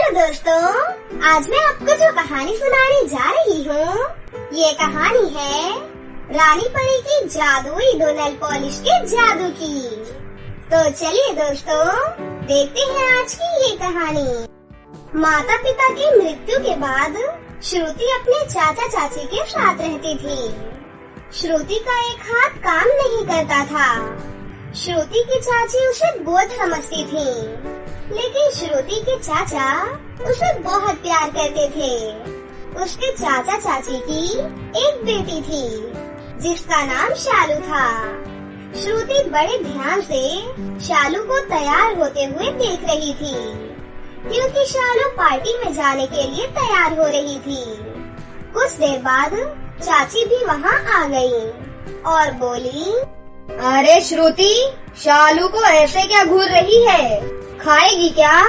Hello दोस्तों, आज मैं आपको जो कहानी सुनाने जा रही हूँ, ये कहानी है रानी परी की जादुई दो नेल पॉलिश के जादू की। तो चलिए दोस्तों, देखते हैं आज की ये कहानी। माता पिता की मृत्यु के बाद श्रुति अपने चाचा चाची के साथ रहती थी। श्रुति का एक हाथ काम नहीं करता था। श्रुति की चाची उसे बोझ समझती थी, लेकिन श्रुति के चाचा उसे बहुत प्यार करते थे। उसके चाचा चाची की एक बेटी थी जिसका नाम शालू था। श्रुति बड़े ध्यान से शालू को तैयार होते हुए देख रही थी, क्योंकि शालू पार्टी में जाने के लिए तैयार हो रही थी। कुछ देर बाद चाची भी वहाँ आ गई और बोली, अरे श्रुति, शालू को ऐसे क्या घूर रही है? खाएगी क्या?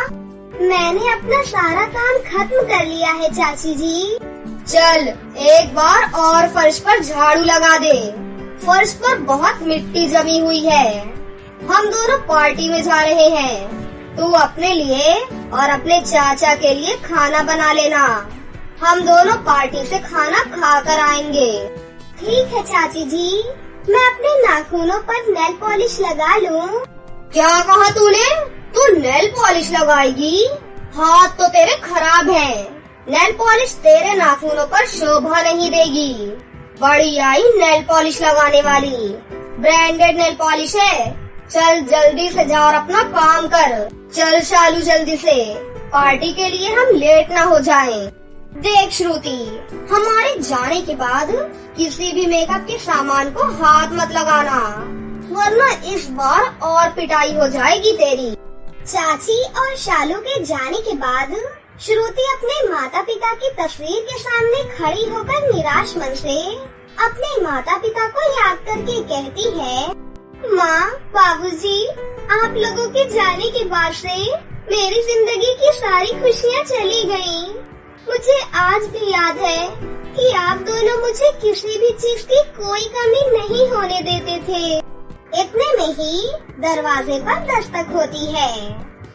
मैंने अपना सारा काम खत्म कर लिया है चाची जी। चल एक बार और फर्श पर झाड़ू लगा दे। फर्श पर बहुत मिट्टी जमी हुई है। हम दोनों पार्टी में जा रहे हैं। तू अपने लिए और अपने चाचा के लिए खाना बना लेना। हम दोनों पार्टी से खाना खा कर आएंगे। ठीक है चाची जी, मैं अपने नाखूनों पर नेल पॉलिश लगा लूं। क्या कहा तूने? तू नेल पॉलिश लगाएगी? हाथ तो तेरे खराब हैं। नेल पॉलिश तेरे नाखूनों पर शोभा नहीं देगी। बड़ी आई नेल पॉलिश लगाने वाली। ब्रांडेड नेल पॉलिश है। चल जल्दी से जा और अपना काम कर। चल शालू जल्दी से, पार्टी के लिए हम लेट ना हो जाएं। देख श्रुति, हमारे जाने के बाद किसी भी मेकअप के सामान को हाथ मत लगाना, वरना इस बार और पिटाई हो जाएगी तेरी। चाची और शालू के जाने के बाद श्रुति अपने माता पिता की तस्वीर के सामने खड़ी होकर निराश मन से अपने माता पिता को याद करके कहती है, माँ, बाबूजी, आप लोगों के जाने के बाद से मेरी जिंदगी की सारी खुशियाँ चली गयी। मुझे आज भी याद है कि आप दोनों मुझे किसी भी चीज की कोई कमी नहीं होने देते थे। इतने में ही दरवाजे पर दस्तक होती है।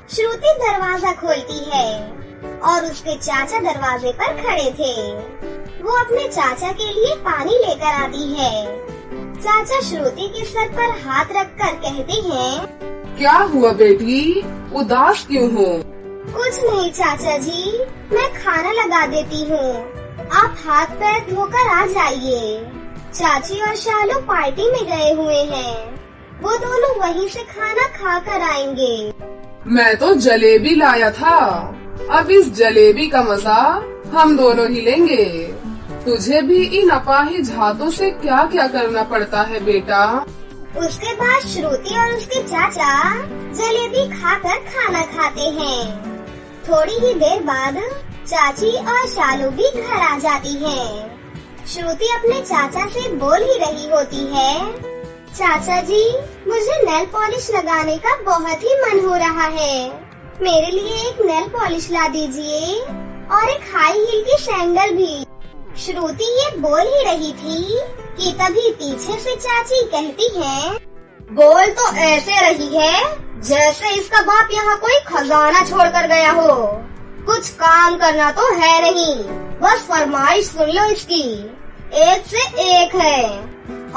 श्रुति दरवाजा खोलती है और उसके चाचा दरवाजे पर खड़े थे। वो अपने चाचा के लिए पानी लेकर आती है। चाचा श्रुति के सर पर हाथ रखकर कहते हैं, क्या हुआ बेटी, उदास क्यों हो? कुछ नहीं चाचा जी, मैं खाना लगा देती हूँ। आप हाथ पैर धोकर आ जाइए। चाची और शालू पार्टी में गए हुए हैं। वो दोनों वहीं से खाना खा कर आएंगे। मैं तो जलेबी लाया था। अब इस जलेबी का मजा हम दोनों ही लेंगे। तुझे भी इन अपाहिज हाथों से क्या क्या करना पड़ता है बेटा। उसके बाद श्रुति और उसके चाचा जलेबी खाकर खाना खाते हैं। थोड़ी ही देर बाद चाची और शालू भी घर आ जाती है। श्रुति अपने चाचा से बोल ही रही होती है, चाचा जी, मुझे नेल पॉलिश लगाने का बहुत ही मन हो रहा है। मेरे लिए एक नेल पॉलिश ला दीजिए और एक हाई हील की सैंडल भी। श्रुति ये बोल ही रही थी कि तभी पीछे से चाची कहती है, बोल तो ऐसे रही है जैसे इसका बाप यहाँ कोई खजाना छोड़ कर गया हो। कुछ काम करना तो है नहीं, बस फरमाइश सुन लो इसकी। एक से एक है।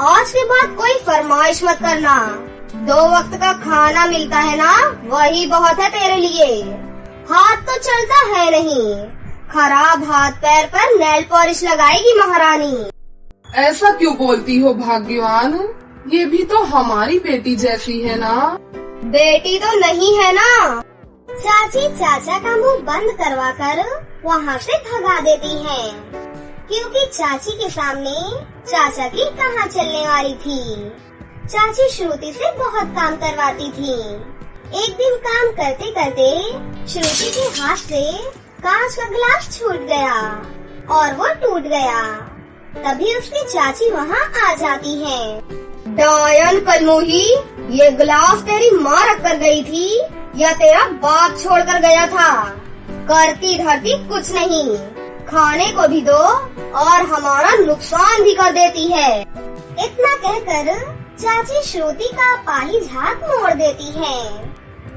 आज के बाद कोई फरमाइश मत करना। 2 वक्त का खाना मिलता है ना, वही बहुत है तेरे लिए। हाथ तो चलता है नहीं। खराब हाथ पैर पर नेल पॉलिश लगाएगी महारानी। ऐसा क्यों बोलती हो भाग्यवान? ये भी तो हमारी बेटी जैसी है ना। बेटी तो नहीं है ना। चाची चाचा का मुंह बंद करवाकर वहाँ से भगा देती हैं, क्योंकि चाची के सामने चाचा की कहाँ चलने वाली थी। चाची श्रुति से बहुत काम करवाती थी। एक दिन काम करते करते श्रुति के हाथ से कांच का गिलास छूट गया और वो टूट गया। तभी उसकी चाची वहाँ आ जाती है। डायन कलमुही, ये गिलास तेरी माँ रख कर गई थी या तेरा बाप छोड़ कर गया था? करती धरती कुछ नहीं, खाने को भी दो और हमारा नुकसान भी कर देती है। इतना कहकर चाची श्रुति का पाली झाग मोड़ देती है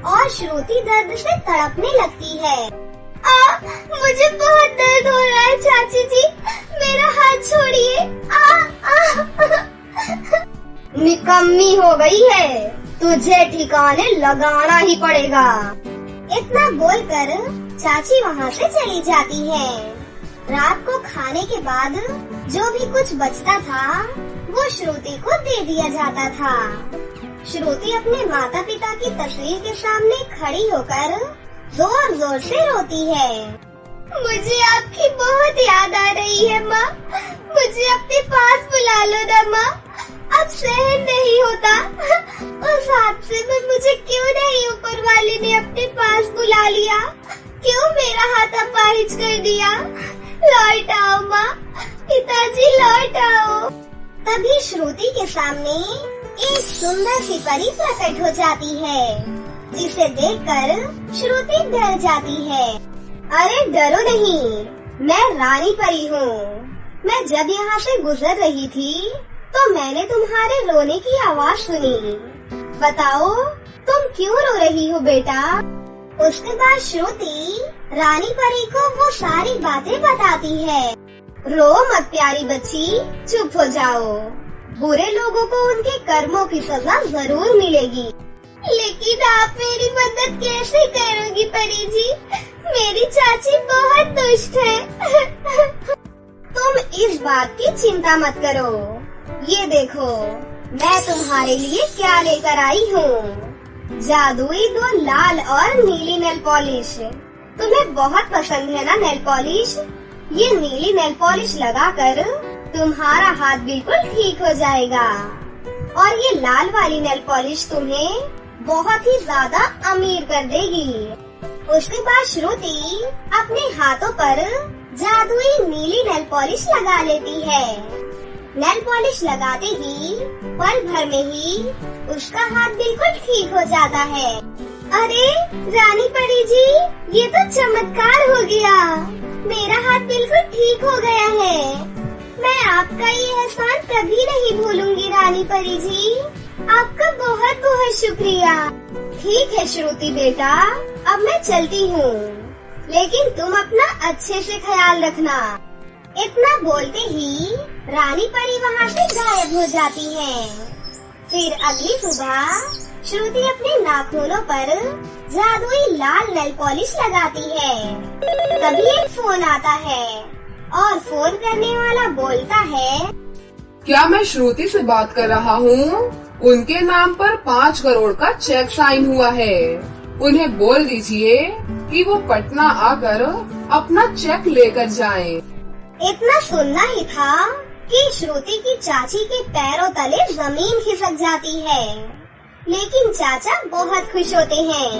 और श्रुति दर्द से तड़पने लगती है। मुझे बहुत दर्द हो रहा है चाची जी, मेरा हाथ छोड़िए। निकम्मी हो गई है, तुझे ठिकाने लगाना ही पड़ेगा। इतना बोलकर चाची वहाँ से चली जाती है। रात को खाने के बाद जो भी कुछ बचता था वो श्रुति को दे दिया जाता था। श्रुति अपने माता पिता की तस्वीर के सामने खड़ी होकर जोर जोर से रोती है। मुझे आपकी बहुत याद आ रही है माँ, मुझे अपने पास बुला लो ना माँ, अब सहन नहीं होता। उस हादसे में मुझे क्यों नहीं ऊपर वाले ने अपने पास बुला लिया, क्यों मेरा हाथ अपाहिज कर दिया। लौट आओ माँ, पिताजी लौट आओ। तभी श्रुति के सामने एक सुंदर सी परी प्रकट हो जाती है, जिसे देखकर श्रुति डर जाती है। अरे डरो नहीं, मैं रानी परी हूँ। मैं जब यहाँ से गुजर रही थी तो मैंने तुम्हारे रोने की आवाज सुनी। बताओ तुम क्यों रो रही हो बेटा। उसके बाद श्रुति रानी परी को वो सारी बातें बताती है। रो मत प्यारी बच्ची, चुप हो जाओ। बुरे लोगों को उनके कर्मों की सजा जरूर मिलेगी। लेकिन आप मेरी मदद कैसे करोगी परी जी, मेरी चाची बहुत दुष्ट है। तुम इस बात की चिंता मत करो, ये देखो मैं तुम्हारे लिए क्या लेकर आई हूँ। जादुई 2 लाल और नीली नेल पॉलिश। तुम्हें बहुत पसंद है ना नेल पॉलिश। ये नीली नेल पॉलिश लगाकर तुम्हारा हाथ बिल्कुल ठीक हो जाएगा, और ये लाल वाली नेल पॉलिश तुम्हें बहुत ही ज्यादा अमीर कर देगी। उसके बाद श्रुति अपने हाथों पर जादुई नीली नेल पॉलिश लगा लेती है। नेल पॉलिश लगाते ही पल भर में ही उसका हाथ बिल्कुल ठीक हो जाता है। अरे रानी परी जी, ये तो चमत्कार हो गया, मेरा हाथ बिल्कुल ठीक हो गया है। मैं आपका ये एहसान कभी नहीं भूलूंगी रानी परी जी, आपका बहुत बहुत शुक्रिया। ठीक है श्रुति बेटा, अब मैं चलती हूँ, लेकिन तुम अपना अच्छे से ख्याल रखना। इतना बोलते ही रानी परी वहाँ से गायब हो जाती है। फिर अगली सुबह श्रुति अपने नाखूनों पर जादुई लाल नेल पॉलिश लगाती है। तभी एक फोन आता है और फोन करने वाला बोलता है, क्या मैं श्रुति से बात कर रहा हूँ? उनके नाम पर 5 करोड़ का चेक साइन हुआ है। उन्हें बोल दीजिए कि वो पटना आकर अपना चेक लेकर जाएं। इतना सुनना ही था कि श्रुति की चाची के पैरों तले जमीन खिसक जाती है, लेकिन चाचा बहुत खुश होते हैं।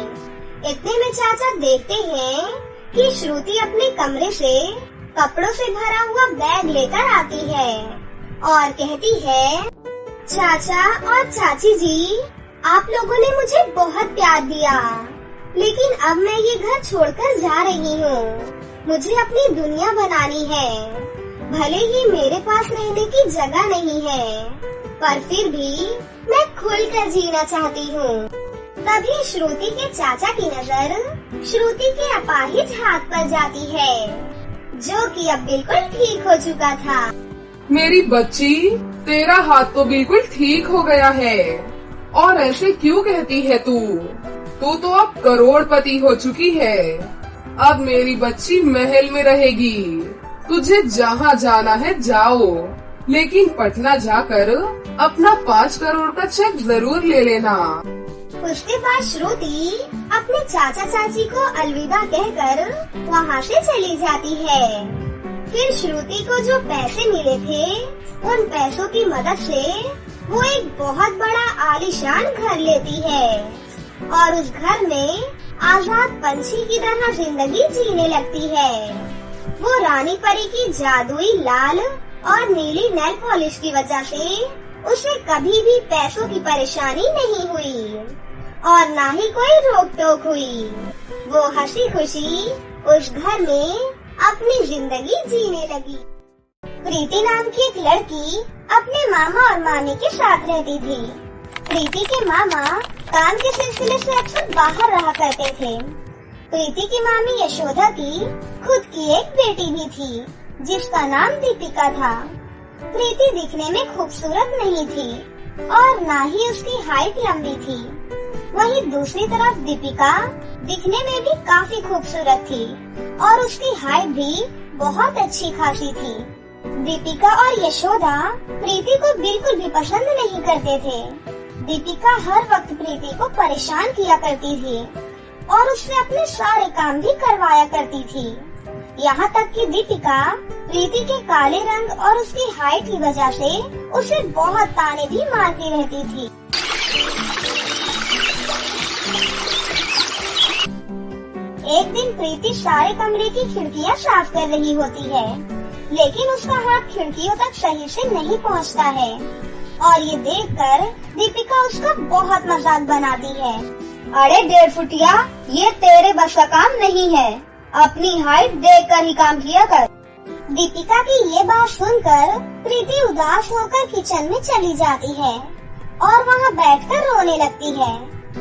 इतने में चाचा देखते हैं कि श्रुति अपने कमरे से कपड़ों से भरा हुआ बैग लेकर आती है और कहती है, चाचा और चाची जी, आप लोगों ने मुझे बहुत प्यार दिया, लेकिन अब मैं ये घर छोड़कर जा रही हूँ। मुझे अपनी दुनिया बनानी है। भले ही मेरे पास रहने की जगह नहीं है, पर फिर भी मैं खुलकर जीना चाहती हूँ। तभी श्रुति के चाचा की नजर श्रुति के अपाहिज हाथ पर जाती है, जो कि अब बिल्कुल ठीक हो चुका था। मेरी बच्ची, तेरा हाथ तो बिल्कुल ठीक हो गया है। और ऐसे क्यों कहती है तू? तू तो अब करोड़पति हो चुकी है। अब मेरी बच्ची महल में रहेगी। तुझे जहाँ जाना है जाओ, लेकिन पटना जाकर अपना 5 करोड़ का चेक जरूर ले लेना। उसके बाद श्रुति अपने चाचा चाची को अलविदा कहकर वहाँ से चली जाती है। फिर श्रुति को जो पैसे मिले थे, उन पैसों की मदद से वो एक बहुत बड़ा आलीशान घर लेती है और उस घर में आजाद पंछी की तरह जिंदगी जीने लगती है। वो रानी परी की जादुई लाल और नीली नेल पॉलिश की वजह से उसे कभी भी पैसों की परेशानी नहीं हुई और ना ही कोई रोक टोक हुई। वो हंसी खुशी उस घर में अपनी जिंदगी जीने लगी। प्रीति नाम की एक लड़की अपने मामा और मामी के साथ रहती थी। प्रीति के मामा काम के सिलसिले से अक्सर बाहर रहा करते थे, प्रीति की मामी यशोदा की खुद की एक बेटी भी थी जिसका नाम दीपिका था। प्रीति दिखने में खूबसूरत नहीं थी और ना ही उसकी हाइट लंबी थी। वहीं दूसरी तरफ दीपिका दिखने में भी काफी खूबसूरत थी और उसकी हाइट भी बहुत अच्छी खासी थी। दीपिका और यशोदा प्रीति को बिल्कुल भी पसंद नहीं करते थे। दीपिका हर वक्त प्रीति को परेशान किया करती थी और उससे अपने सारे काम भी करवाया करती थी। यहाँ तक कि दीपिका प्रीति के काले रंग और उसकी हाइट की वजह से उसे बहुत ताने भी मारती रहती थी। एक दिन प्रीति सारे कमरे की खिड़कियाँ साफ कर रही होती है, लेकिन उसका हाथ खिड़कियों तक सही से नहीं पहुँचता है और ये देखकर दीपिका उसका बहुत मजाक बनाती है। अरे 1.5 फुटिया, ये तेरे बस का काम नहीं है। अपनी हाइट देख कर ही काम किया कर। दीपिका की ये बात सुनकर प्रीति उदास होकर किचन में चली जाती है और वहाँ बैठकर रोने लगती है।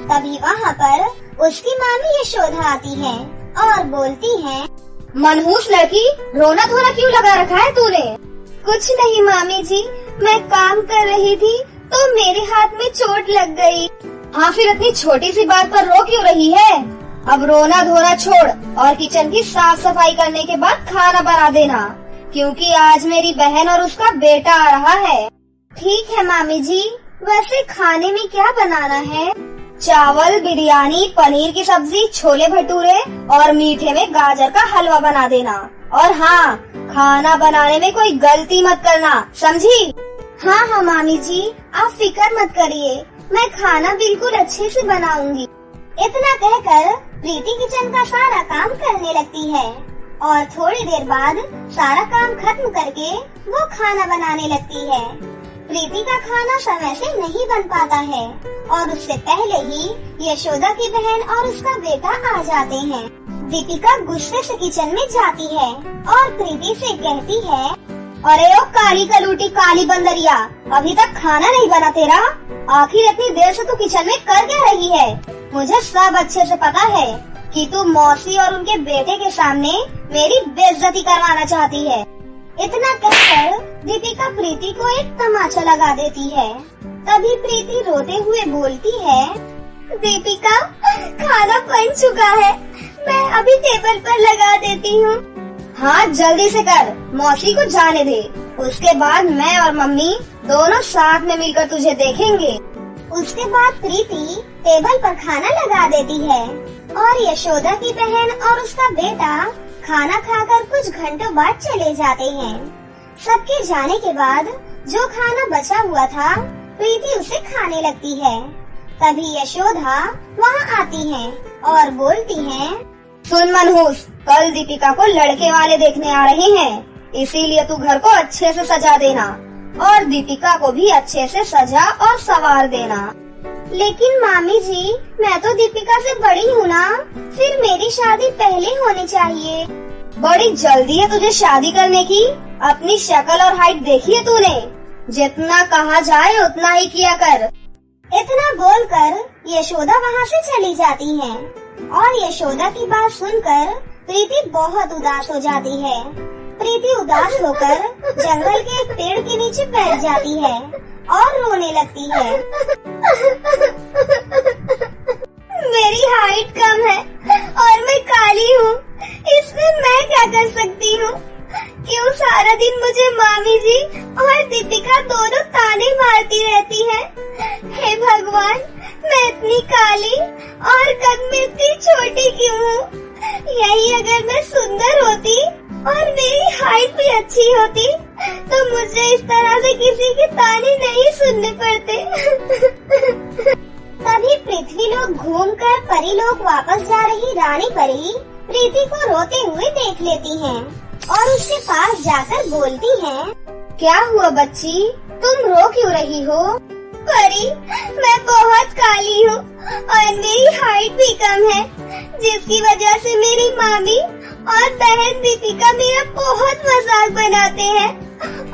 तभी वहाँ पर उसकी मामी यशोदा आती है और बोलती है, मनहूस लड़की, रोना धोना क्यों लगा रखा है तूने? कुछ नहीं मामी जी, मैं काम कर रही थी तो मेरे हाथ में चोट लग गई। हाँ, फिर इतनी छोटी सी बात पर रो क्यों रही है? अब रोना धोना छोड़ और किचन की साफ सफाई करने के बाद खाना बना देना, क्योंकि आज मेरी बहन और उसका बेटा आ रहा है। ठीक है मामी जी, वैसे खाने में क्या बनाना है? चावल, बिरयानी, पनीर की सब्जी, छोले भटूरे और मीठे में गाजर का हलवा बना देना। और हाँ, खाना बनाने में कोई गलती मत करना, समझी? हाँ हाँ मामी जी, आप फिक्र मत करिए, मैं खाना बिल्कुल अच्छे से बनाऊंगी। इतना कहकर प्रीति किचन का सारा काम करने लगती है और थोड़ी देर बाद सारा काम खत्म करके वो खाना बनाने लगती है। प्रीति का खाना समय से नहीं बन पाता है और उससे पहले ही यशोदा की बहन और उसका बेटा आ जाते हैं। दीपिका गुस्से से किचन में जाती है और प्रीति से कहती है, अरे ओ काली कलूटी, काली बंदरिया, अभी तक खाना नहीं बना तेरा? आखिर इतनी देर से तू किचन में कर क्या रही है? मुझे सब अच्छे से पता है कि तू मौसी और उनके बेटे के सामने मेरी बेइज्जती करवाना चाहती है। इतना कहकर दीपिका प्रीति को एक तमाचा लगा देती है। तभी प्रीति रोते हुए बोलती है, दीपिका, खाना बन चुका है, मैं अभी टेबल पर लगा देती हूँ। हाँ, जल्दी से कर, मौसी को जाने दे। उसके बाद मैं और मम्मी दोनों साथ में मिलकर तुझे देखेंगे। उसके बाद प्रीति टेबल पर खाना लगा देती है और यशोदा की बहन और उसका बेटा खाना खाकर कुछ घंटों बाद चले जाते हैं। सबके जाने के बाद जो खाना बचा हुआ था, प्रीति उसे खाने लगती है। तभी यशोदा वहाँ आती है और बोलती है, सुन मनहूस, कल दीपिका को लड़के वाले देखने आ रहे हैं, इसीलिए तू घर को अच्छे से सजा देना और दीपिका को भी अच्छे से सजा और संवार देना। लेकिन मामी जी, मैं तो दीपिका से बड़ी हूँ ना, फिर मेरी शादी पहले होनी चाहिए। बड़ी जल्दी है तुझे शादी करने की? अपनी शक्ल और हाइट देखी है तूने? जितना कहा जाए उतना ही किया कर। इतना बोलकर यशोदा वहाँ से चली जाती है और यशोदा की बात सुनकर प्रीति बहुत उदास हो जाती है। प्रीति उदास होकर जंगल के एक पेड़ के नीचे बैठ जाती है और रोने लगती है। मेरी हाइट कम है और मैं काली हूँ, इसमें मैं क्या कर सकती हूँ? क्यों सारा दिन मुझे मामी जी और दीपिका दोनों ताने मारती रहती है? हे भगवान, मैं इतनी काली और कद में इतनी छोटी क्यों हूँ? यही अगर मैं सुंदर होती और मेरी हाइट भी अच्छी होती तो मुझे इस तरह से किसी के ताने नहीं सुनने पड़ते। तभी पृथ्वी लोक घूमकर परी लोक वापस जा रही रानी परी प्रीति को रोते हुए देख लेती हैं और उसके पास जाकर बोलती हैं, क्या हुआ बच्ची, तुम रो क्यों रही हो? परी, मैं बहुत काली हूँ और मेरी हाइट भी कम है, जिसकी वजह से मेरी मामी और बहन दीपिका मेरा बहुत मजाक बनाते हैं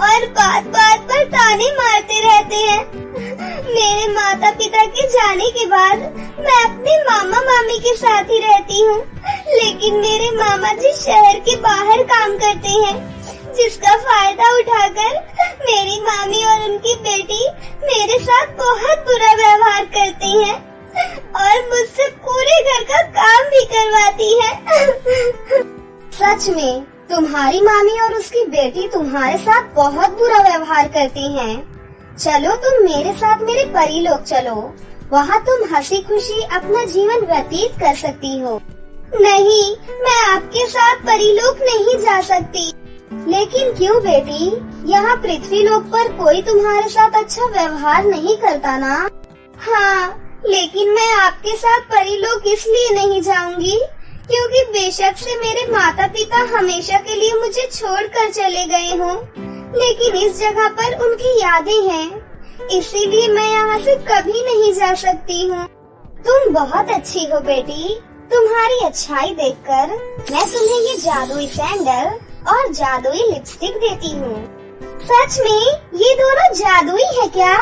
और बात बात पर ताने मारते रहते हैं। मेरे माता पिता के जाने के बाद मैं अपने मामा मामी के साथ ही रहती हूँ, लेकिन मेरे मामा जी शहर के बाहर काम करते हैं, जिसका फायदा उठाकर मेरी मामी और उनकी बेटी मेरे साथ बहुत बुरा व्यवहार करती हैं और मुझसे पूरे घर का काम भी करवाती है। सच में तुम्हारी मामी और उसकी बेटी तुम्हारे साथ बहुत बुरा व्यवहार करती हैं। चलो तुम मेरे साथ मेरे परीलोक चलो, वहाँ तुम हंसी खुशी अपना जीवन व्यतीत कर सकती हो। नहीं, मैं आपके साथ परीलोक नहीं जा सकती। लेकिन क्यों बेटी, यहाँ पृथ्वीलोक पर कोई तुम्हारे साथ अच्छा व्यवहार नहीं करता ना? हाँ, लेकिन मैं आपके साथ परीलोक इसलिए नहीं जाऊंगी क्योंकि बेशक से मेरे माता पिता हमेशा के लिए मुझे छोड़कर चले गए हों, लेकिन इस जगह पर उनकी यादें हैं, इसीलिए मैं यहाँ से कभी नहीं जा सकती हूँ। तुम बहुत अच्छी हो बेटी, तुम्हारी अच्छाई देखकर मैं तुम्हें ये जादुई सैंडल और जादुई लिपस्टिक देती हूँ। सच में ये दोनों जादुई है क्या?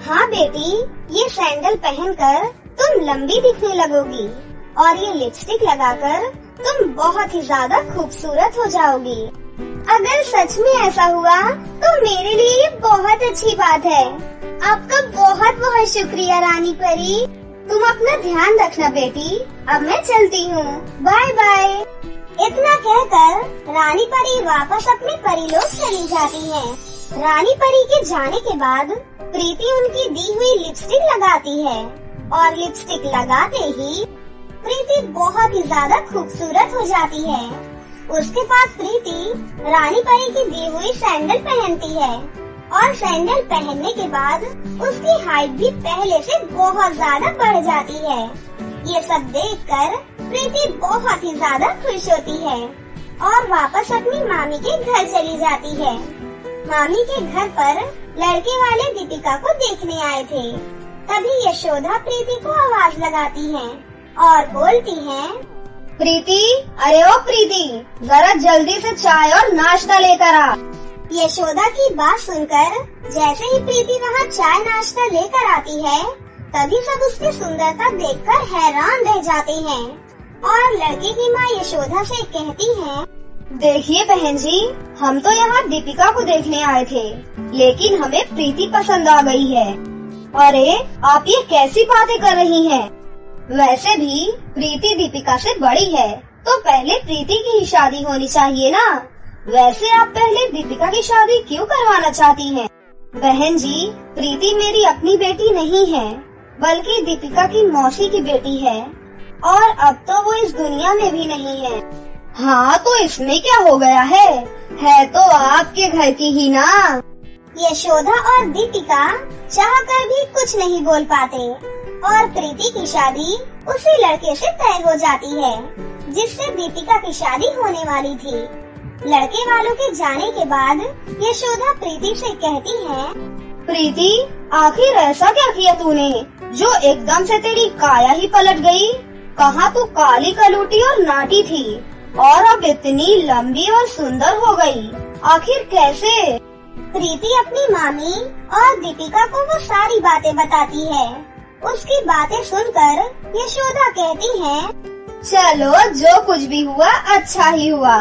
हाँ बेटी, ये सैंडल पहनकर तुम लंबी दिखने लगोगी और ये लिपस्टिक लगाकर तुम बहुत ही ज्यादा खूबसूरत हो जाओगी। अगर सच में ऐसा हुआ तो मेरे लिए ये बहुत अच्छी बात है। आपका बहुत बहुत शुक्रिया रानी परी। तुम अपना ध्यान रखना बेटी, अब मैं चलती हूँ, बाय बाय। इतना कहकर रानी परी वापस अपने परीलोक चली जाती है। रानी परी के जाने के बाद प्रीति उनकी दी हुई लिपस्टिक लगाती है और लिपस्टिक लगाते ही प्रीति बहुत ही ज्यादा खूबसूरत हो जाती है। उसके बाद प्रीति रानी परी की दी हुई सैंडल पहनती है और सैंडल पहनने के बाद उसकी हाइट भी पहले से बहुत ज्यादा बढ़ जाती है। ये सब देखकर प्रीति बहुत ही ज्यादा खुश होती है और वापस अपनी मामी के घर चली जाती है। मामी के घर पर लड़के वाले दीपिका को देखने आए थे। तभी यशोदा प्रीति को आवाज लगाती है और बोलती है, प्रीति, अरे ओ प्रीति, जरा जल्दी से चाय और नाश्ता लेकर आ। यशोदा की बात सुनकर जैसे ही प्रीति वहाँ चाय नाश्ता लेकर आती है, तभी सब उसकी सुंदरता देखकर हैरान रह जाते हैं और लड़के की माँ यशोदा से कहती है, देखिए बहन जी, हम तो यहाँ दीपिका को देखने आए थे, लेकिन हमें प्रीति पसंद आ गई है। अरे आप ये कैसी बातें कर रही हैं? वैसे भी प्रीति दीपिका से बड़ी है, तो पहले प्रीति की ही शादी होनी चाहिए ना। वैसे आप पहले दीपिका की शादी क्यों करवाना चाहती हैं? बहन जी, प्रीति मेरी अपनी बेटी नहीं है, बल्कि दीपिका की मौसी की बेटी है और अब तो वो इस दुनिया में भी नहीं है। हाँ, तो इसमें क्या हो गया है तो आपके घर की ही ना। यशोदा और दीपिका चाहकर भी कुछ नहीं बोल पाते और प्रीति की शादी उसी लड़के से तय हो जाती है जिससे दीपिका की शादी होने वाली थी। लड़के वालों के जाने के बाद यशोदा प्रीति से कहती है, प्रीति, आखिर ऐसा क्या किया तूने जो एकदम से तेरी काया ही पलट गई? कहाँ तू काली कलूटी और नाटी थी और अब इतनी लंबी और सुंदर हो गई, आखिर कैसे? प्रीति अपनी मामी और दीपिका को वो सारी बातें बताती है। उसकी बातें सुनकर यशोदा कहती है, चलो जो कुछ भी हुआ अच्छा ही हुआ।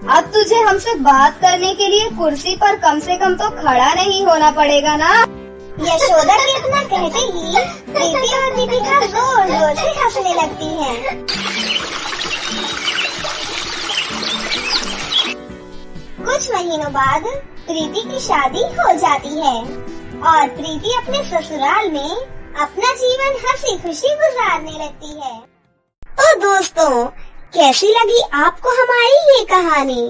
अब तुझे हमसे बात करने के लिए कुर्सी पर कम से कम तो खड़ा नहीं होना पड़ेगा ना। यशोदा के इतना कहते ही प्रीति और दीपिका जोर जोर से हंसने लगती हैं। कुछ महीनों बाद प्रीति की शादी हो जाती है और प्रीति अपने ससुराल में अपना जीवन हंसी खुशी गुजारने लगती है। तो दोस्तों, कैसी लगी आपको हमारी ये कहानी?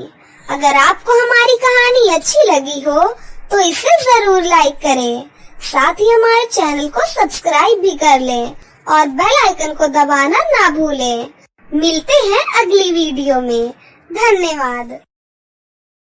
अगर आपको हमारी कहानी अच्छी लगी हो तो इसे जरूर लाइक करें, साथ ही हमारे चैनल को सब्सक्राइब भी कर लें और बेल आइकन को दबाना ना भूलें। मिलते हैं अगली वीडियो में। धन्यवाद।